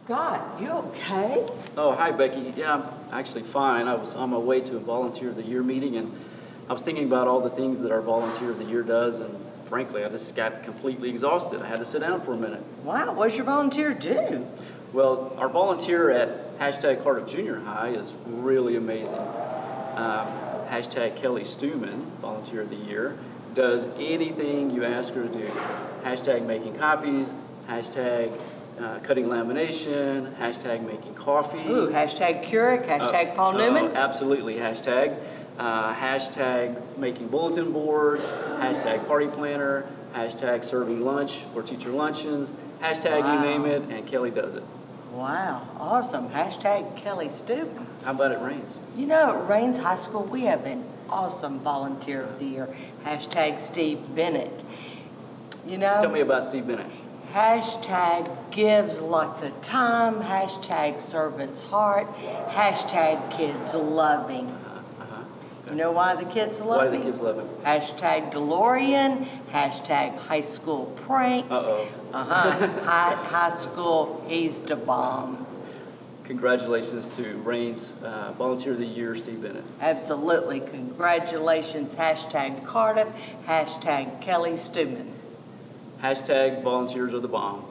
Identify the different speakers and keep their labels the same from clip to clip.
Speaker 1: Scott, you okay?
Speaker 2: Oh, hi, Becky. Yeah, I'm actually fine. I was on my way to a Volunteer of the Year meeting, and I was thinking about all the things that our Volunteer of the Year does, and frankly, I just got completely exhausted. I had to sit down for a minute.
Speaker 1: Wow, what's your volunteer do?
Speaker 2: Well, our volunteer at hashtag Heart of Junior High is really amazing. Hashtag Kelly Stewman, Volunteer of the Year, does anything you ask her to do. Hashtag making copies, hashtag cutting lamination, hashtag making coffee.
Speaker 1: Ooh, hashtag Keurig, hashtag Paul Newman.
Speaker 2: Absolutely, hashtag. Hashtag making bulletin boards, hashtag party planner, hashtag serving lunch or teacher luncheons, hashtag you name it, and Kelly does it.
Speaker 1: Wow, awesome. Hashtag Kelly Stewman.
Speaker 2: How about at Rains?
Speaker 1: You know, at Rains High School, we have an awesome Volunteer of the Year. Hashtag Steve Bennett. You know?
Speaker 2: Tell me about Steve Bennett.
Speaker 1: Hashtag gives lots of time. Hashtag servant's heart. Hashtag kids love him. You know why the kids love him?
Speaker 2: Why do the kids love him?
Speaker 1: Hashtag DeLorean. Hashtag high school pranks. High school, he's the bomb.
Speaker 2: Congratulations to Rains Volunteer of the Year, Steve Bennett.
Speaker 1: Absolutely. Congratulations. Hashtag Cardiff. Hashtag Kelly Stewman.
Speaker 2: Hashtag volunteers are the bomb.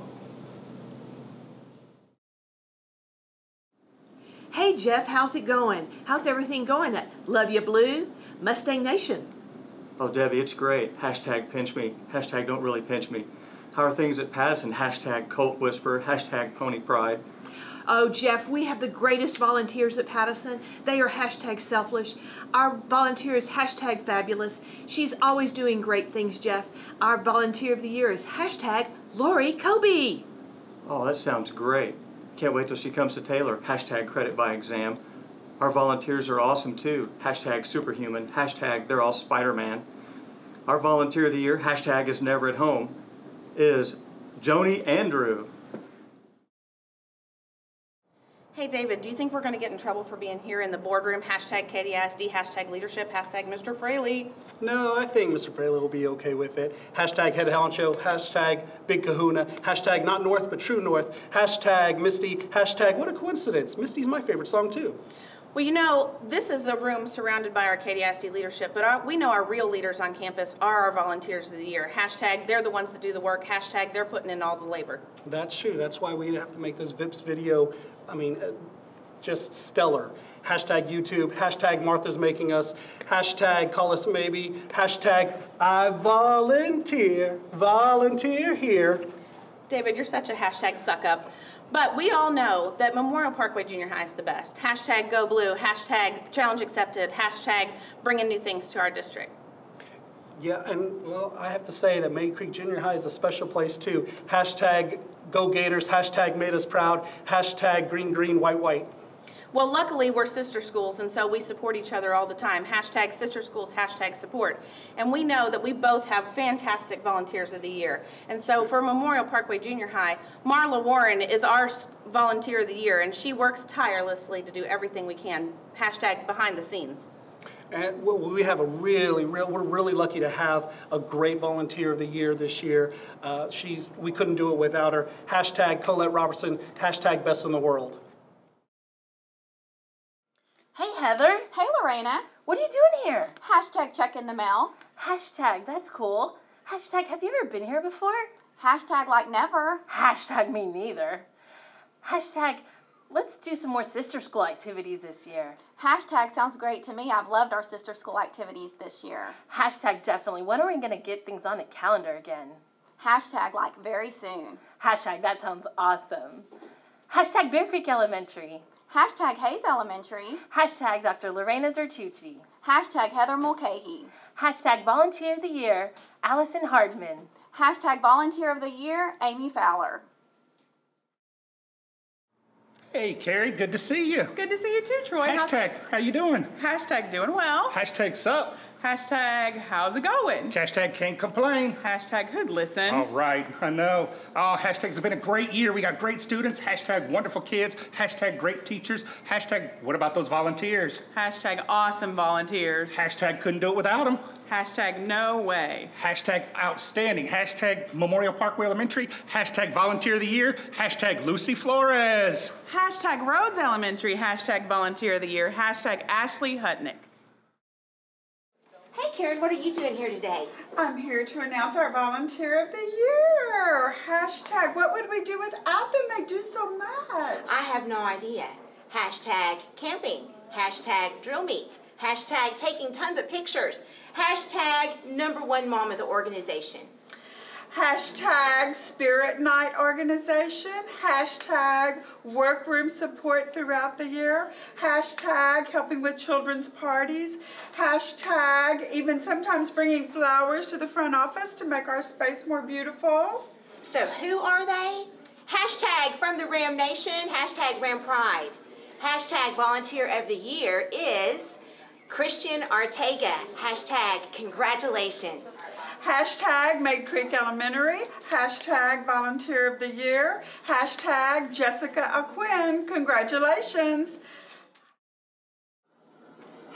Speaker 3: Hey Jeff, how's it going? How's everything going at Love Ya Blue, Mustang Nation?
Speaker 4: Oh, Debbie, it's great. Hashtag pinch me. Hashtag don't really pinch me. How are things at Patterson? Hashtag Colt Whisper. Hashtag Pony Pride.
Speaker 3: Oh, Jeff, we have the greatest volunteers at Patterson. They are hashtag selfish. Our volunteer is hashtag fabulous. She's always doing great things, Jeff. Our volunteer of the year is hashtag Lori Kobe.
Speaker 4: Oh, that sounds great. Can't wait till she comes to Taylor. Hashtag credit by exam. Our volunteers are awesome too. Hashtag superhuman. Hashtag they're all Spider-Man. Our volunteer of the year, hashtag is never at home, is Joni Andrew.
Speaker 5: Hey David, do you think we're going to get in trouble for being here in the boardroom? Hashtag Katy ISD, hashtag leadership, hashtag Mr. Fraley.
Speaker 6: No, I think Mr. Fraley will be okay with it. Hashtag head honcho, hashtag big kahuna, hashtag not north but true north, hashtag Misty, hashtag what a coincidence. Misty's my favorite song too.
Speaker 5: Well, you know, this is a room surrounded by our Katy ISD leadership, but we know our real leaders on campus are our volunteers of the year. Hashtag they're the ones that do the work. Hashtag they're putting in all the labor.
Speaker 6: That's true. That's why we have to make this VIPS video, just stellar. Hashtag YouTube, hashtag Martha's making us, hashtag call us maybe, hashtag I volunteer here.
Speaker 5: David, you're such a hashtag suck up. But we all know that Memorial Parkway Junior High is the best. Hashtag go blue, hashtag challenge accepted, hashtag bringing new things to our district.
Speaker 6: Yeah, and well, I have to say that May Creek Junior High is a special place too. Hashtag go Gators, hashtag made us proud, hashtag green, green, white, white.
Speaker 5: Well, luckily we're sister schools, and so we support each other all the time. Hashtag sister schools, hashtag support. And we know that we both have fantastic volunteers of the year. And so for Memorial Parkway Junior High, Marla Warren is our volunteer of the year, and she works tirelessly to do everything we can. Hashtag behind the scenes.
Speaker 6: And we have we're really lucky to have a great volunteer of the year this year. We couldn't do it without her. Hashtag Colette Robertson, hashtag best in the world.
Speaker 7: Hey, Heather.
Speaker 8: Hey, Lorena.
Speaker 7: What are you doing here?
Speaker 8: Hashtag check in the mail.
Speaker 7: Hashtag, that's cool. Hashtag, have you ever been here before?
Speaker 8: Hashtag like never.
Speaker 7: Hashtag me neither. Hashtag, let's do some more sister school activities this year.
Speaker 8: Hashtag sounds great to me. I've loved our sister school activities this year.
Speaker 7: Hashtag definitely. When are we going to get things on the calendar again?
Speaker 8: Hashtag like very soon.
Speaker 7: Hashtag, that sounds awesome. Hashtag Bear Creek Elementary.
Speaker 8: Hashtag Hayes Elementary.
Speaker 7: Hashtag Dr. Lorena Zertucci.
Speaker 8: Hashtag Heather Mulcahy.
Speaker 7: Hashtag Volunteer of the Year, Allison Hardman.
Speaker 8: Hashtag Volunteer of the Year, Amy Fowler.
Speaker 9: Hey, Carrie, good to see you.
Speaker 10: Good to see you too, Troy.
Speaker 9: Hashtag, how you doing?
Speaker 10: Hashtag doing well.
Speaker 9: Hashtag sup.
Speaker 10: Hashtag, how's it going?
Speaker 9: Hashtag can't complain.
Speaker 10: Hashtag, who'd listen?
Speaker 9: All right, I know. Oh, hashtags have been a great year. We got great students. Hashtag wonderful kids. Hashtag great teachers. Hashtag what about those volunteers?
Speaker 10: Hashtag awesome volunteers.
Speaker 9: Hashtag couldn't do it without them.
Speaker 10: Hashtag no way.
Speaker 9: Hashtag outstanding. Hashtag Memorial Parkway Elementary. Hashtag volunteer of the year. Hashtag Lucy Flores.
Speaker 10: Hashtag Rhodes Elementary. Hashtag volunteer of the year. Hashtag Ashley Hutnick.
Speaker 11: Hey Karen, what are you doing here today?
Speaker 12: I'm here to announce our Volunteer of the Year. Hashtag, what would we do without them? They do so much.
Speaker 11: I have no idea. Hashtag camping. Hashtag drill meets. Hashtag taking tons of pictures. Hashtag #1 mom of the organization.
Speaker 12: Hashtag Spirit Night Organization. Hashtag workroom support throughout the year. Hashtag helping with children's parties. Hashtag even sometimes bringing flowers to the front office to make our space more beautiful.
Speaker 11: So who are they? Hashtag from the Ram Nation. Hashtag Ram Pride. Hashtag volunteer of the year is Christian Ortega. Hashtag congratulations.
Speaker 12: Hashtag Maid Creek Elementary. Hashtag Volunteer of the Year. Hashtag Jessica Aquin. Congratulations.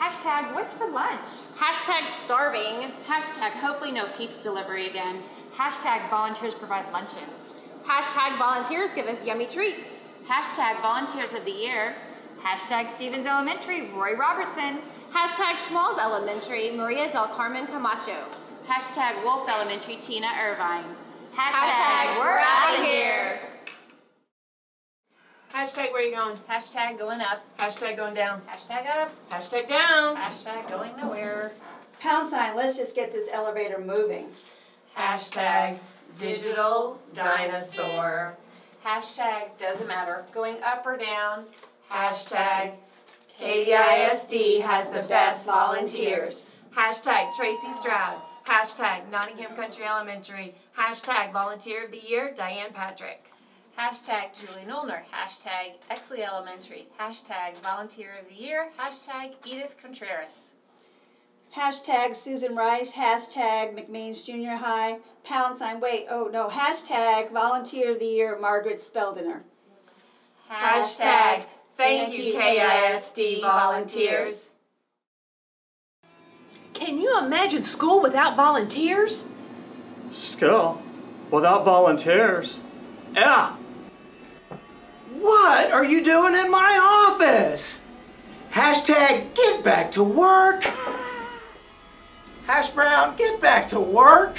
Speaker 8: Hashtag what's for lunch?
Speaker 13: Hashtag starving. Hashtag hopefully no pizza delivery again.
Speaker 8: Hashtag volunteers provide luncheons.
Speaker 13: Hashtag volunteers give us yummy treats. Hashtag volunteers of the year.
Speaker 8: Hashtag Stevens Elementary, Roy Robertson.
Speaker 13: Hashtag Schmalls Elementary, Maria del Carmen Camacho. Hashtag Wolf Elementary, Tina Irvine.
Speaker 8: Hashtag we're out of here.
Speaker 7: Hashtag where you going?
Speaker 13: Hashtag going up.
Speaker 7: Hashtag going down.
Speaker 13: Hashtag up.
Speaker 7: Hashtag down.
Speaker 13: Hashtag going nowhere.
Speaker 14: #, let's just get this elevator moving.
Speaker 7: Hashtag digital dinosaur.
Speaker 13: Hashtag doesn't matter. Going up or down.
Speaker 7: Hashtag Katy ISD has the best volunteers.
Speaker 13: Hashtag Tracy Stroud. Hashtag Nottingham Country Elementary. Hashtag Volunteer of the Year, Diane Patrick. Hashtag Julie Nolner. Hashtag Exley Elementary. Hashtag Volunteer of the Year. Hashtag Edith Contreras.
Speaker 14: Hashtag Susan Rice. Hashtag McMeans Junior High. Hashtag Volunteer of the Year, Margaret Speldiner.
Speaker 7: Hashtag thank you KISD volunteers.
Speaker 3: Can you imagine school without volunteers?
Speaker 4: School? Without volunteers?
Speaker 15: Yeah. What are you doing in my office? Hashtag get back to work. Hash Brown, get back to work.